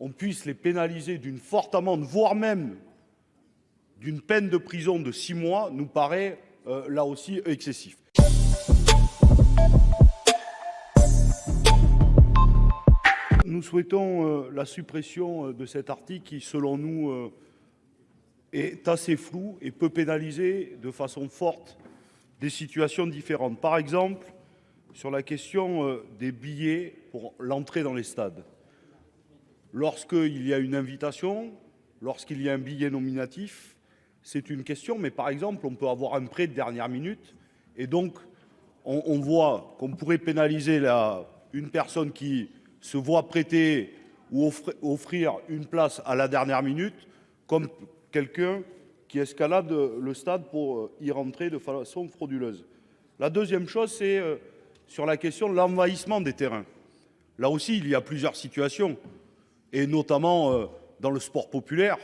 on puisse les pénaliser d'une forte amende, voire même d'une peine de prison de 6 mois, nous paraît là aussi excessif. Nous souhaitons la suppression de cet article qui, selon nous, est assez flou et peut pénaliser de façon forte des situations différentes. Par exemple, sur la question des billets pour l'entrée dans les stades. Lorsqu'il y a une invitation, lorsqu'il y a un billet nominatif, c'est une question, mais par exemple, on peut avoir un prêt de dernière minute, et donc on voit qu'on pourrait pénaliser une personne qui se voit prêter ou offrir une place à la dernière minute, comme quelqu'un qui escalade le stade pour y rentrer de façon frauduleuse. La deuxième chose, c'est sur la question de l'envahissement des terrains. Là aussi, il y a plusieurs situations, et notamment dans le sport populaire,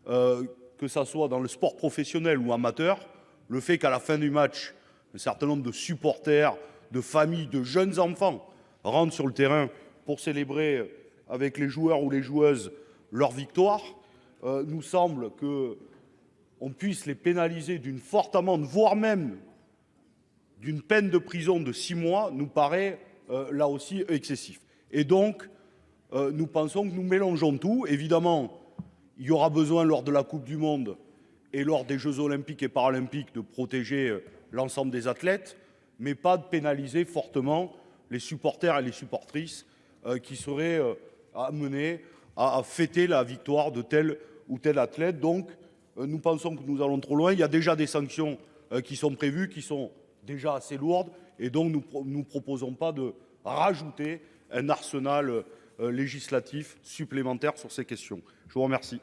que ça soit dans le sport professionnel ou amateur, le fait qu'à la fin du match, un certain nombre de supporters, de familles, de jeunes enfants rentrent sur le terrain pour célébrer avec les joueurs ou les joueuses leur victoire, nous semble qu'on puisse les pénaliser d'une forte amende, voire même d'une peine de prison de 6 mois, nous paraît là aussi excessif. Et donc, nous pensons que nous mélangeons tout. Évidemment, il y aura besoin lors de la Coupe du Monde et lors des Jeux Olympiques et Paralympiques de protéger l'ensemble des athlètes, mais pas de pénaliser fortement les supporters et les supportrices qui seraient amenés à fêter la victoire de tel ou tel athlète. Donc, nous pensons que nous allons trop loin. Il y a déjà des sanctions qui sont prévues, qui sont déjà assez lourdes, et donc nous ne proposons pas de rajouter un arsenal législatif supplémentaire sur ces questions. Je vous remercie.